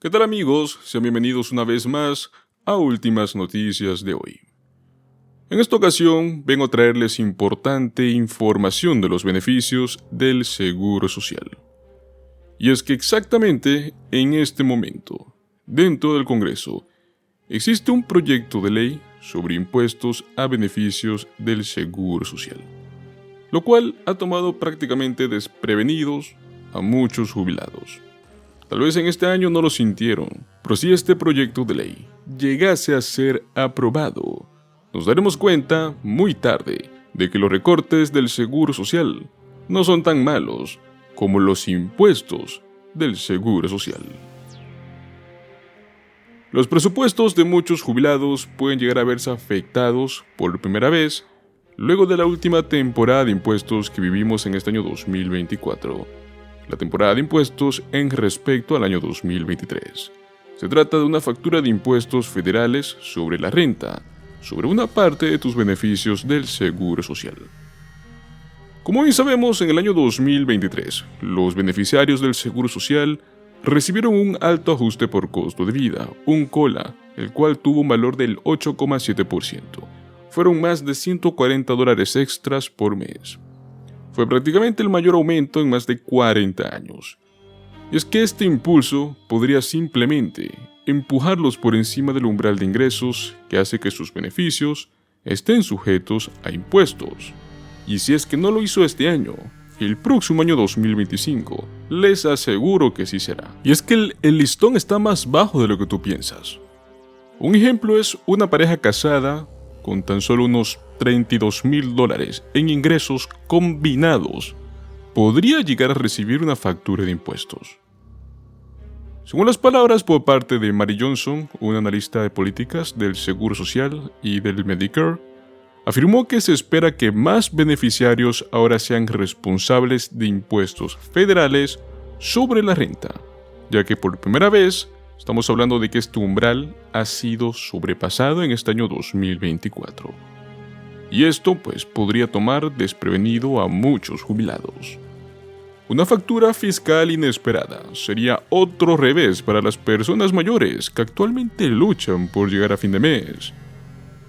¿Qué tal amigos? Sean bienvenidos una vez más a Últimas Noticias de hoy. En esta ocasión vengo a traerles importante información de los beneficios del Seguro Social. Y es que exactamente en este momento, dentro del Congreso, existe un proyecto de ley sobre impuestos a beneficios del Seguro Social, lo cual ha tomado prácticamente desprevenidos a muchos jubilados. Tal vez en este año no lo sintieron, pero si este proyecto de ley llegase a ser aprobado, nos daremos cuenta muy tarde de que los recortes del Seguro Social no son tan malos como los impuestos del Seguro Social. Los presupuestos de muchos jubilados pueden llegar a verse afectados por primera vez luego de la última temporada de impuestos que vivimos en este año 2024. La temporada de impuestos en respecto al año 2023. Se trata de una factura de impuestos federales sobre la renta, sobre una parte de tus beneficios del Seguro Social. Como bien sabemos, en el año 2023, los beneficiarios del Seguro Social recibieron un alto ajuste por costo de vida, un COLA, el cual tuvo un valor del 8,7%. Fueron más de $140 extras por mes. Fue prácticamente el mayor aumento en más de 40 años. Y es que este impulso podría simplemente empujarlos por encima del umbral de ingresos que hace que sus beneficios estén sujetos a impuestos. Y si es que no lo hizo este año, el próximo año 2025, les aseguro que sí será. Y es que el listón está más bajo de lo que tú piensas. Un ejemplo es una pareja casada con tan solo unos $32,000 en ingresos combinados, podría llegar a recibir una factura de impuestos. Según las palabras por parte de Mary Johnson, una analista de políticas del Seguro Social y del Medicare, afirmó que se espera que más beneficiarios ahora sean responsables de impuestos federales sobre la renta, ya que por primera vez estamos hablando de que este umbral ha sido sobrepasado en este año 2024. Y esto pues podría tomar desprevenido a muchos jubilados. Una factura fiscal inesperada sería otro revés para las personas mayores que actualmente luchan por llegar a fin de mes.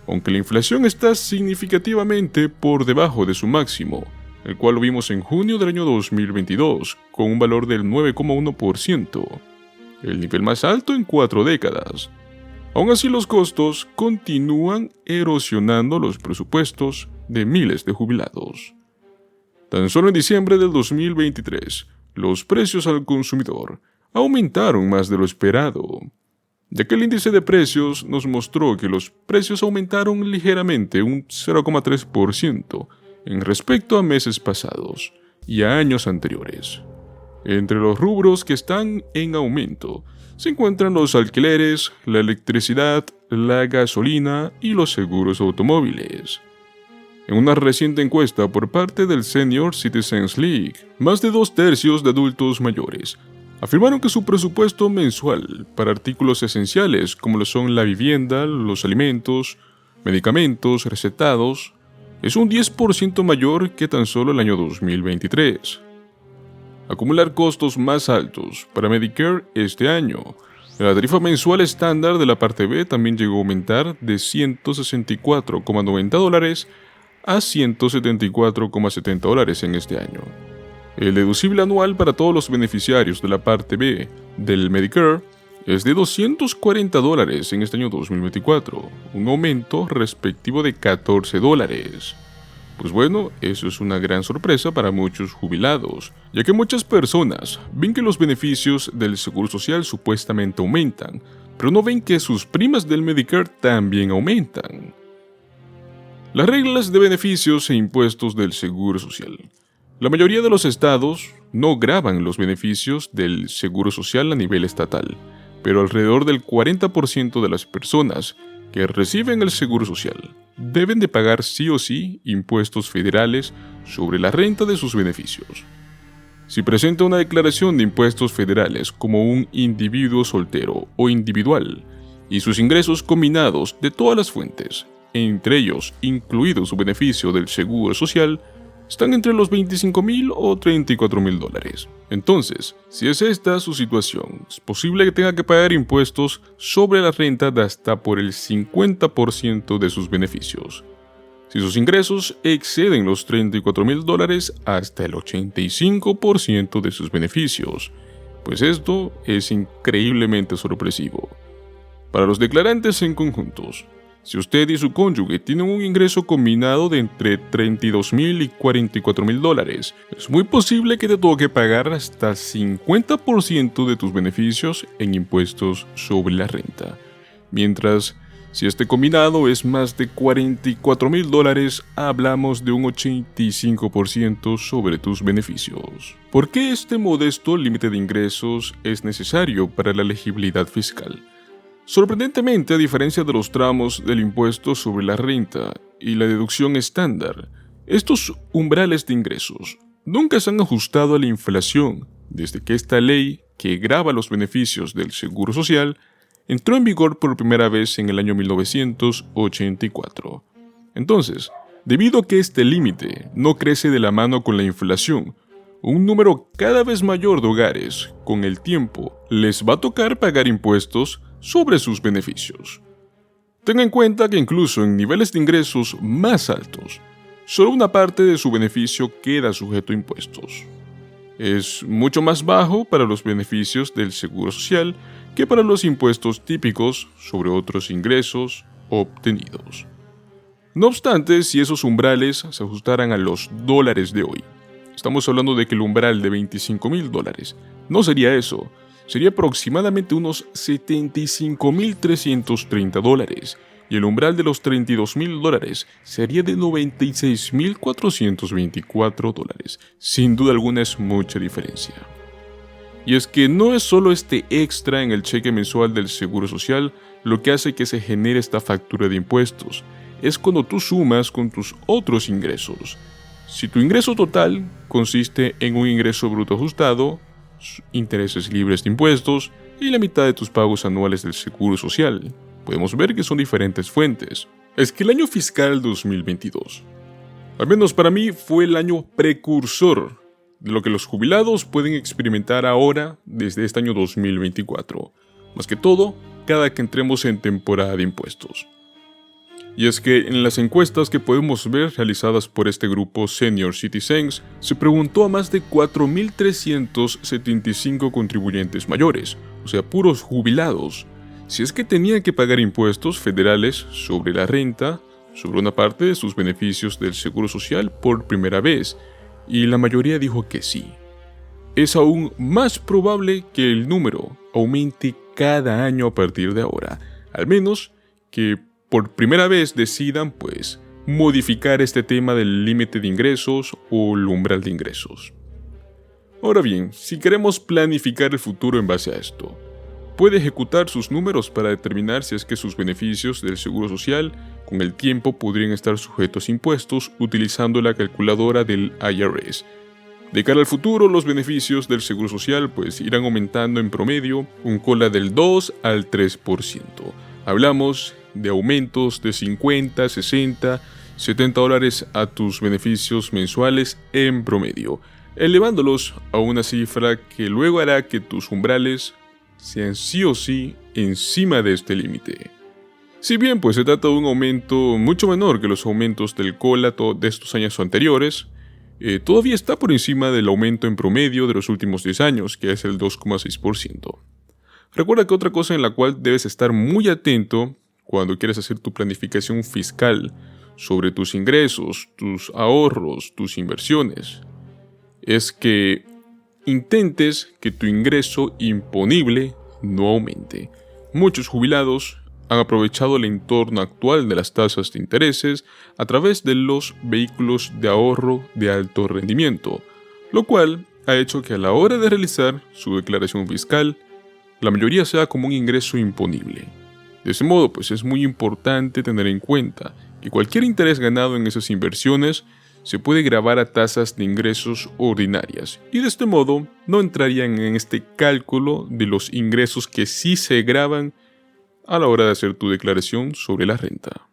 Aunque la inflación está significativamente por debajo de su máximo, el cual lo vimos en junio del año 2022, con un valor del 9,1%, el nivel más alto en 4 décadas. Aún así, los costos continúan erosionando los presupuestos de miles de jubilados. Tan solo en diciembre del 2023, los precios al consumidor aumentaron más de lo esperado, ya que el índice de precios nos mostró que los precios aumentaron ligeramente un 0,3% en respecto a meses pasados y a años anteriores. Entre los rubros que están en aumento se encuentran los alquileres, la electricidad, la gasolina y los seguros automóviles. En una reciente encuesta por parte del Senior Citizens League, más de 2/3 de adultos mayores afirmaron que su presupuesto mensual para artículos esenciales como lo son la vivienda, los alimentos, medicamentos recetados, es un 10% mayor que tan solo el año 2023. Acumular costos más altos para Medicare este año. La tarifa mensual estándar de la parte B también llegó a aumentar de $164,90 a $174,70 en este año. El deducible anual para todos los beneficiarios de la parte B del Medicare es de $240 en este año 2024, un aumento respectivo de $14. Pues bueno, eso es una gran sorpresa para muchos jubilados, ya que muchas personas ven que los beneficios del Seguro Social supuestamente aumentan, pero no ven que sus primas del Medicare también aumentan. Las reglas de beneficios e impuestos del Seguro Social. La mayoría de los estados no gravan los beneficios del Seguro Social a nivel estatal, pero alrededor del 40% de las personas que reciben el Seguro Social deben de pagar sí o sí impuestos federales sobre la renta de sus beneficios. Si presenta una declaración de impuestos federales como un individuo soltero o individual y sus ingresos combinados de todas las fuentes, entre ellos incluido su beneficio del Seguro Social, están entre los 25.000 o 34.000 dólares. Entonces, si es esta su situación, es posible que tenga que pagar impuestos sobre la renta de hasta por el 50% de sus beneficios. Si sus ingresos exceden los 34.000 dólares, hasta el 85% de sus beneficios. Pues esto es increíblemente sorpresivo. Para los declarantes en conjuntos, si usted y su cónyuge tienen un ingreso combinado de entre 32.000 y 44.000 dólares, es muy posible que te toque pagar hasta 50% de tus beneficios en impuestos sobre la renta. Mientras, si este combinado es más de 44.000 dólares, hablamos de un 85% sobre tus beneficios. ¿Por qué este modesto límite de ingresos es necesario para la elegibilidad fiscal? Sorprendentemente, a diferencia de los tramos del impuesto sobre la renta y la deducción estándar, estos umbrales de ingresos nunca se han ajustado a la inflación desde que esta ley, que grava los beneficios del Seguro Social, entró en vigor por primera vez en el año 1984. Entonces, debido a que este límite no crece de la mano con la inflación, un número cada vez mayor de hogares, con el tiempo, les va a tocar pagar impuestos sobre sus beneficios. Tenga en cuenta que incluso en niveles de ingresos más altos, solo una parte de su beneficio queda sujeto a impuestos. Es mucho más bajo para los beneficios del Seguro Social que para los impuestos típicos sobre otros ingresos obtenidos. No obstante, si esos umbrales se ajustaran a los dólares de hoy, estamos hablando de que el umbral de 25.000 dólares no sería eso, sería aproximadamente unos 75.330 dólares, y el umbral de los 32.000 dólares sería de 96.424 dólares. Sin duda alguna es mucha diferencia. Y es que no es solo este extra en el cheque mensual del Seguro Social lo que hace que se genere esta factura de impuestos, es cuando tú sumas con tus otros ingresos. Si tu ingreso total consiste en un ingreso bruto ajustado, intereses libres de impuestos y la mitad de tus pagos anuales del Seguro Social, podemos ver que son diferentes fuentes. Es que el año fiscal 2022, al menos para mí, fue el año precursor de lo que los jubilados pueden experimentar ahora desde este año 2024, más que todo cada que entremos en temporada de impuestos. Y es que en las encuestas que podemos ver realizadas por este grupo Senior Citizens, se preguntó a más de 4.375 contribuyentes mayores, o sea, puros jubilados, si es que tenían que pagar impuestos federales sobre la renta, sobre una parte de sus beneficios del Seguro Social por primera vez, y la mayoría dijo que sí. Es aún más probable que el número aumente cada año a partir de ahora, al menos que por primera vez decidan, modificar este tema del límite de ingresos o el umbral de ingresos. Ahora bien, si queremos planificar el futuro en base a esto, puede ejecutar sus números para determinar si es que sus beneficios del Seguro Social con el tiempo podrían estar sujetos a impuestos utilizando la calculadora del IRS. De cara al futuro, los beneficios del Seguro Social irán aumentando en promedio un cola del 2 al 3%. Hablamos de aumentos de 50, 60, 70 dólares a tus beneficios mensuales en promedio, elevándolos a una cifra que luego hará que tus umbrales sean sí o sí encima de este límite. Si bien se trata de un aumento mucho menor que los aumentos del COLA de estos años anteriores, todavía está por encima del aumento en promedio de los últimos 10 años, que es el 2,6%. Recuerda que otra cosa en la cual debes estar muy atento cuando quieres hacer tu planificación fiscal sobre tus ingresos, tus ahorros, tus inversiones, es que intentes que tu ingreso imponible no aumente. Muchos jubilados han aprovechado el entorno actual de las tasas de intereses a través de los vehículos de ahorro de alto rendimiento, lo cual ha hecho que a la hora de realizar su declaración fiscal, la mayoría sea como un ingreso imponible. De ese modo, es muy importante tener en cuenta que cualquier interés ganado en esas inversiones se puede gravar a tasas de ingresos ordinarias y de este modo no entrarían en este cálculo de los ingresos que sí se gravan a la hora de hacer tu declaración sobre la renta.